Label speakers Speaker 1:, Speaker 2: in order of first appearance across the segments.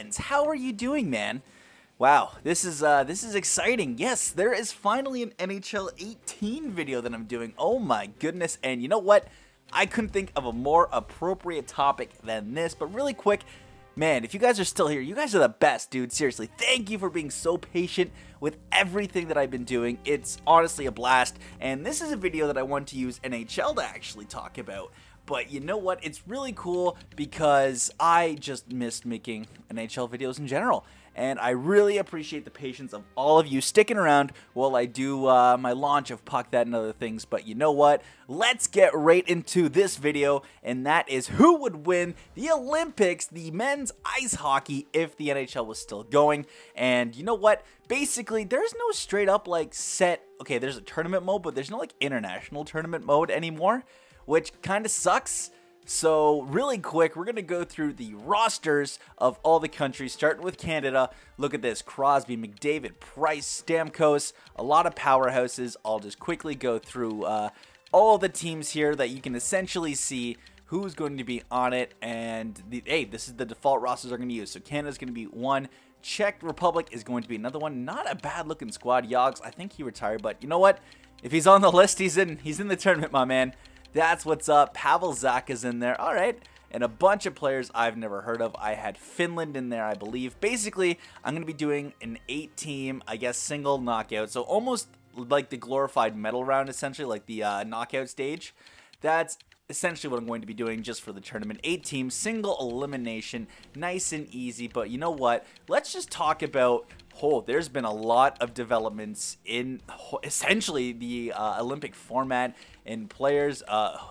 Speaker 1: Benz. How are you doing, man? Wow, this is exciting. Yes, there is finally an NHL 18 video that I'm doing. Oh my goodness, and you know what? I couldn't think of a more appropriate topic than this, but really quick, man, if you guys are still here, you guys are the best, dude. Seriously, thank you for being so patient with everything that I've been doing. It's honestly a blast, and this is a video that I want to use NHL to actually talk about. But you know what? It's really cool because I just missed making NHL videos in general. And I really appreciate the patience of all of you sticking around while I do my launch of Puck That and other things. But you know what? Let's get right into this video. And that is who would win the Olympics, the men's ice hockey, if the NHL was still going. And you know what? Basically, there's no straight up like set, okay, there's a tournament mode, but there's no like international tournament mode anymore, which kind of sucks. So really quick, we're going to go through the rosters of all the countries, starting with Canada. Look at this: Crosby, McDavid, Price, Stamkos, a lot of powerhouses. I'll just quickly go through all the teams here that you can essentially see who's going to be on it. And hey, this is the default rosters I'm going to use. So Canada's going to be one. Czech Republic is going to be another one. Not a bad looking squad. Yogs, I think he retired, but you know what? If he's on the list, he's in the tournament, my man. That's what's up. Pavel Zach is in there. All right. And a bunch of players I've never heard of. I had Finland in there, I believe. Basically, I'm going to be doing an 8-team, I guess, single knockout. So almost like the glorified medal round, essentially, like the knockout stage. That's essentially what I'm going to be doing just for the tournament. 8-team, single elimination, nice and easy. But you know what? Let's just talk about... Oh, there's been a lot of developments in essentially the Olympic format and players,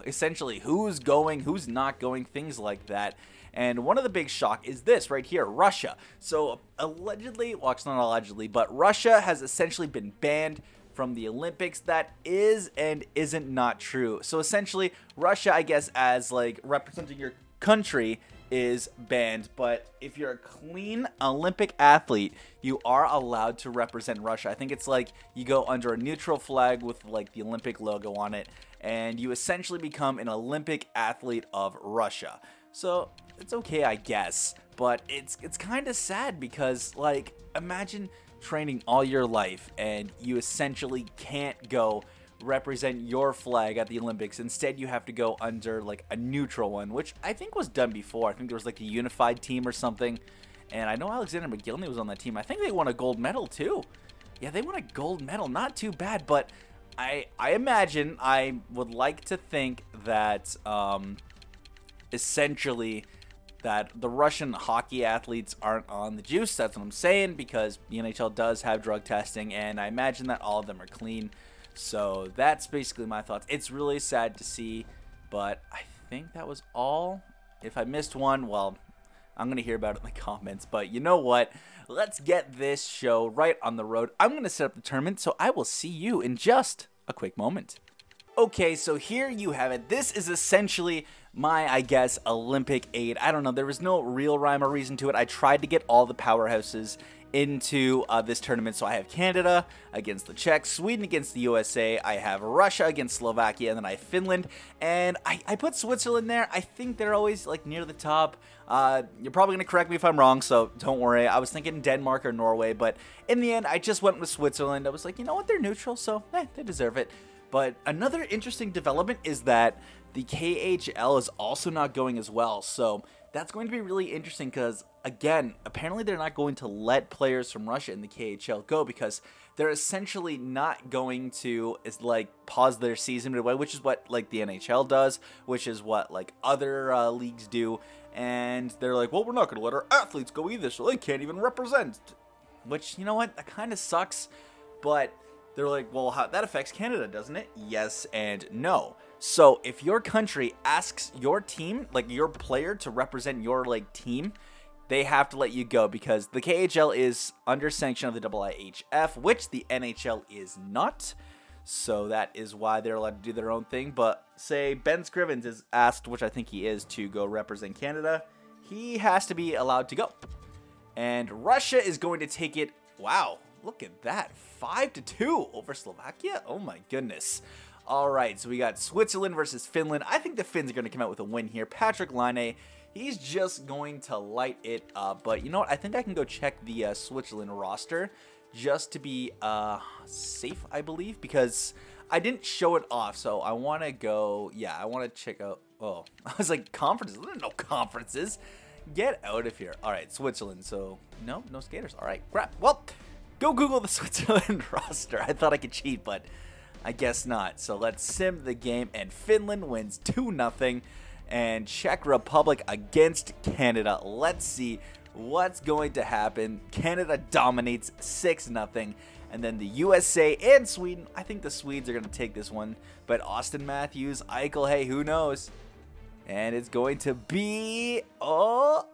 Speaker 1: essentially who's going, who's not going, things like that. And one of the big shock is this right here, Russia. So allegedly, well, it's not allegedly, but Russia has essentially been banned from the Olympics. That is and isn't not true. So essentially, Russia, I guess, as like representing your country, is banned, but if you're a clean Olympic athlete, you are allowed to represent Russia. I think it's like you go under a neutral flag with like the Olympic logo on it, and you essentially become an Olympic athlete of Russia. So it's okay, I guess, but it's kind of sad because, like, imagine training all your life and you essentially can't go represent your flag at the Olympics. Instead, you have to go under like a neutral one, which I think was done before. I think there was like a unified team or something, and I know Alexander McGillney was on that team. I think they won a gold medal too. Yeah, they won a gold medal. Not too bad, but I imagine, I would like to think that essentially that the Russian hockey athletes aren't on the juice. That's what I'm saying, because the NHL does have drug testing, and I imagine that all of them are clean. So that's basically my thoughts. It's really sad to see, but I think that was all. If I missed one, well, I'm going to hear about it in the comments. But you know what? Let's get this show right on the road. I'm going to set up the tournament, so I will see you in just a quick moment. Okay, so here you have it. This is essentially my, I guess, Olympic 8. I don't know. There was no real rhyme or reason to it. I tried to get all the powerhouses into this tournament. So I have Canada against the Czechs, Sweden against the USA, I have Russia against Slovakia, and then I have Finland, and I put Switzerland there. I think they're always like near the top. You're probably gonna correct me if I'm wrong, so don't worry. I was thinking Denmark or Norway, but in the end I just went with Switzerland. I was like, you know what, they're neutral, so they deserve it. But another interesting development is that the KHL is also not going as well, so that's going to be really interesting because, again, apparently they're not going to let players from Russia in the KHL go because they're essentially not going to pause their season midway, which is what like the NHL does, which is what like other leagues do. And they're like, well, we're not going to let our athletes go either, so they can't even represent. Which, you know what, that kind of sucks, but they're like, well, that affects Canada, doesn't it? Yes and no. So if your country asks your team, like your player, to represent your like team, they have to let you go because the KHL is under sanction of the IIHF, which the NHL is not. So that is why they're allowed to do their own thing. But say Ben Scrivens is asked, which I think he is, to go represent Canada, he has to be allowed to go. And Russia is going to take it. Wow, look at that, 5-2 over Slovakia. Oh my goodness. All right, so we got Switzerland versus Finland. I think the Finns are going to come out with a win here. Patrick Laine, He's just going to light it up. But you know what? I think I can go check the Switzerland roster just to be safe, I believe, because I didn't show it off. So I want to go, yeah, I want to check out. Oh, I was like, conferences? There's no conferences. Get out of here. All right, Switzerland. So no skaters. All right, crap. Well, go Google the Switzerland roster. I thought I could cheat, but I guess not. So let's sim the game, and Finland wins 2-0, and Czech Republic against Canada. Let's see what's going to happen. Canada dominates 6-0, and then the USA and Sweden. I think the Swedes are going to take this one, but Austin Matthews, Eichel, hey, who knows? And it's going to be, and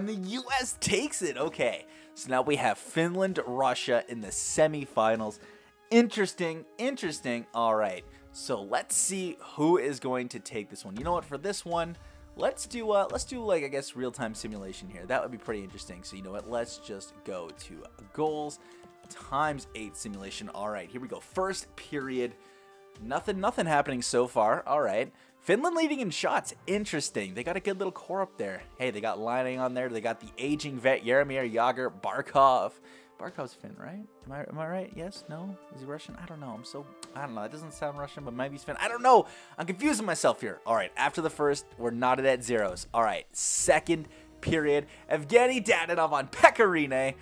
Speaker 1: the US takes it. Okay, so now we have Finland, Russia in the semifinals. Interesting. All right, so let's see who is going to take this one. You know what? For this one, let's do like, I guess, real-time simulation here. That would be pretty interesting. So you know what? Let's just go to goals ×8 simulation. All right, here we go. First period. Nothing happening so far. All right. Finland leading in shots. Interesting. They got a good little core up there. Hey, they got lining on there. They got the aging vet Jaromir Jagr, Barkov. Barkov's Finn, right? Am I right? Yes? No? Is he Russian? I don't know. I don't know. It doesn't sound Russian, but maybe he's Finn. I don't know. I'm confusing myself here. All right. After the first, we're knotted at zeros. All right. Second period. Evgeny Dadonov on Pecorine.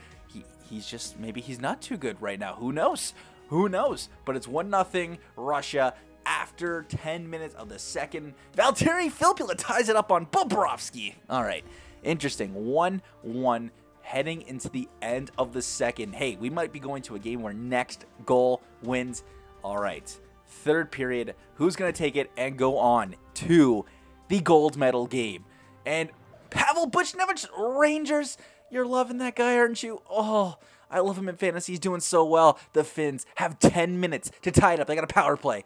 Speaker 1: He's just, maybe he's not too good right now. Who knows? Who knows? But it's 1-0 Russia after 10 minutes of the second. Valtteri Filppula ties it up on Bobrovsky. All right. Interesting. 1-1 heading into the end of the second. Hey, we might be going to a game where next goal wins. All right. Third period. Who's going to take it and go on to the gold medal game? And Pavel Buchnevich, Rangers. You're loving that guy, aren't you? Oh, I love him in fantasy. He's doing so well. The Finns have 10 minutes to tie it up. They got a power play.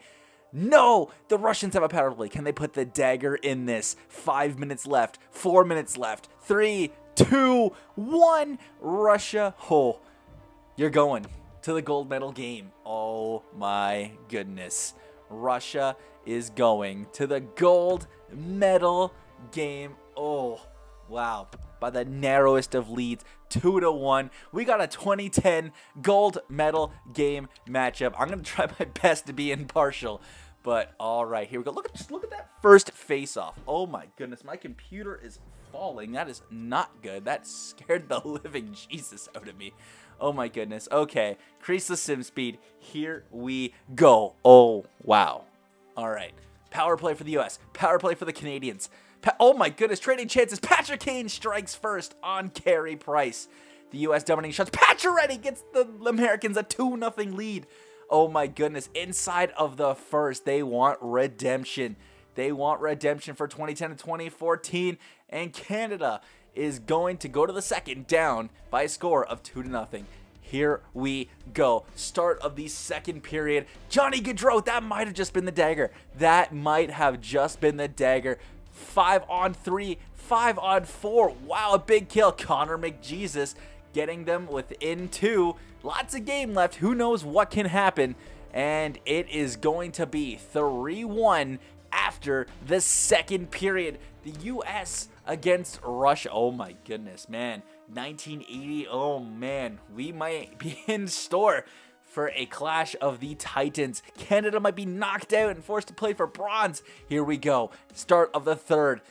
Speaker 1: No, the Russians have a power play. Can they put the dagger in this? 5 minutes left. 4 minutes left. 3, 2, 1. Russia. Oh, you're going to the gold medal game. Oh my goodness. Russia is going to the gold medal game. Oh, wow. By the narrowest of leads, 2-1. We got a 2010 gold medal game matchup. I'm gonna try my best to be impartial, but all right, here we go. Look at that first face-off. Oh my goodness, my computer is falling. That is not good. That scared the living Jesus out of me. Oh my goodness. Okay, increase the sim speed. Here we go. Oh wow. All right, power play for the U.S. Power play for the Canadians. Oh my goodness, trading chances. Patrick Kane strikes first on Carey Price. The U.S. dominating shots. Pacioretty gets the Americans a 2-0 lead. Oh my goodness, inside of the first, they want redemption. They want redemption for 2010 and 2014, and Canada is going to go to the second down by a score of 2-0. Here we go. Start of the second period. Johnny Gaudreau, that might have just been the dagger. That might have just been the dagger. 5-on-3, 5-on-4. Wow, a big kill. Connor McJesus getting them within 2. Lots of game left. Who knows what can happen? And it is going to be 3-1 after the second period. The U.S. against Russia. Oh my goodness, man. 1980. Oh man, we might be in store for a clash of the Titans. Canada might be knocked out and forced to play for bronze. Here we go. Start of the third.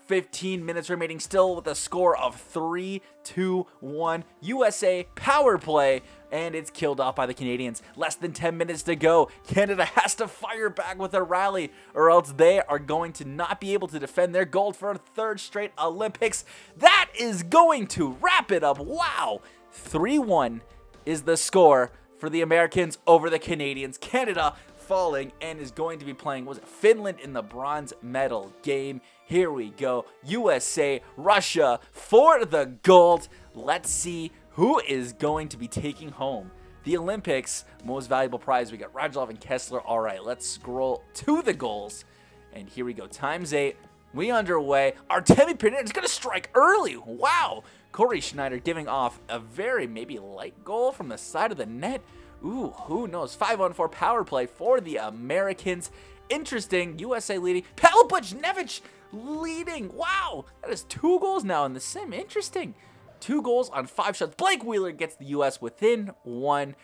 Speaker 1: 15 minutes remaining, still with a score of 3-1. USA power play, and it's killed off by the Canadians. Less than 10 minutes to go. Canada has to fire back with a rally, or else they are going to not be able to defend their gold for a third straight Olympics. That is going to wrap it up. Wow. 3-1 is the score for the Americans over the Canadians. Canada falling and is going to be playing, was it Finland in the bronze medal game? Here we go. USA, Russia for the gold. Let's see who is going to be taking home the Olympics most valuable prize. We got Radulov and Kessler. All right, let's scroll to the goals. And here we go. ×8. We underway. Artemi Panarin is going to strike early. Wow. Corey Schneider giving off a very maybe light goal from the side of the net. Ooh, who knows? 5-on-4 power play for the Americans. Interesting. USA leading. Pavel Buchnevich leading. Wow. That is 2 goals now in the sim. Interesting. 2 goals on 5 shots. Blake Wheeler gets the U.S. within 1.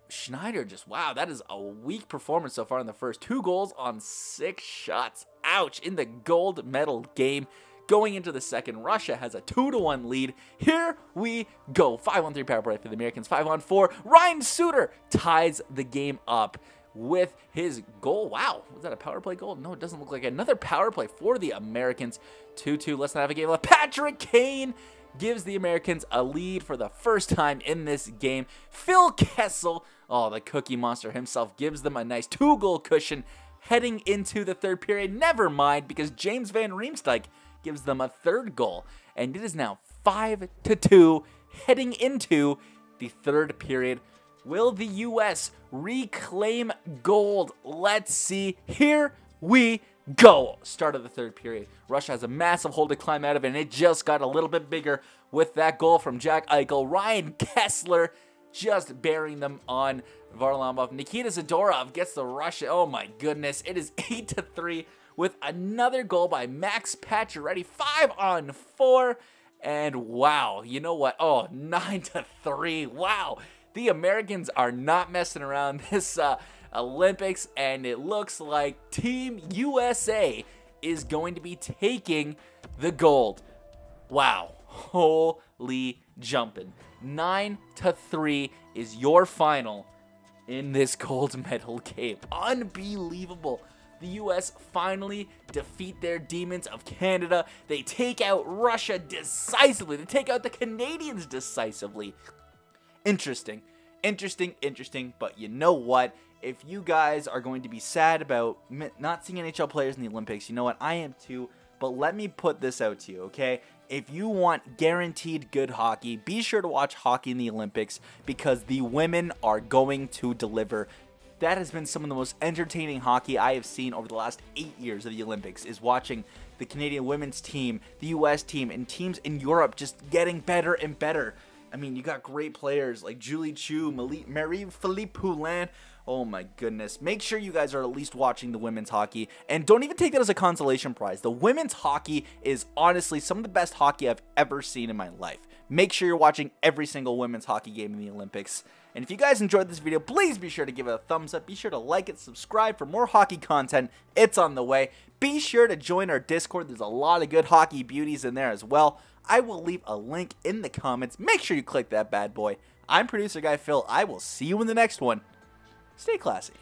Speaker 1: Schneider just, wow, that is a weak performance so far in the first. 2 goals on 6 shots. Ouch. In the gold medal game. Going into the second, Russia has a 2-1 lead. Here we go. 5-on-3 power play for the Americans. 5-on-4. Ryan Suter ties the game up with his goal. Wow, was that a power play goal? No, it doesn't look like it. Another power play for the Americans. 2-2. Let's not have a game left. Patrick Kane gives the Americans a lead for the first time in this game. Phil Kessel, oh, the Cookie Monster himself, gives them a nice 2-goal cushion heading into the third period. Never mind, because James Van Riemsdyk gives them a 3rd goal, and it is now 5-2 heading into the 3rd period. Will the U.S. reclaim gold? Let's see. Here we go. Start of the 3rd period. Russia has a massive hole to climb out of, and it just got a little bit bigger with that goal from Jack Eichel. Ryan Kessler just burying them on Varlamov. Nikita Zadorov gets the Russia. Oh my goodness. It is 8-3 with another goal by Max Pacioretty. 5-on-4. And wow, you know what? Oh, 9-3. Wow. The Americans are not messing around this Olympics, and it looks like Team USA is going to be taking the gold. Wow. Holy jumping. 9-3 is your final in this gold medal game. Unbelievable. The U.S. finally defeat their demons of Canada. They take out Russia decisively. They take out the Canadians decisively. Interesting. But you know what? If you guys are going to be sad about not seeing NHL players in the Olympics, you know what? I am too. But let me put this out to you, okay? If you want guaranteed good hockey, be sure to watch hockey in the Olympics, because the women are going to deliver. That has been some of the most entertaining hockey I have seen over the last 8 years of the Olympics, is watching the Canadian women's team, the U.S. team, and teams in Europe just getting better and better. I mean, you got great players like Julie Chu, Marie-Philippe Poulin. Oh my goodness. Make sure you guys are at least watching the women's hockey, and don't even take that as a consolation prize. The women's hockey is honestly some of the best hockey I've ever seen in my life. Make sure you're watching every single women's hockey game in the Olympics. And if you guys enjoyed this video, please be sure to give it a thumbs up. Be sure to like it, subscribe for more hockey content. It's on the way. Be sure to join our Discord. There's a lot of good hockey beauties in there as well. I will leave a link in the comments. Make sure you click that bad boy. I'm Producer Guy Phil. I will see you in the next one. Stay classy.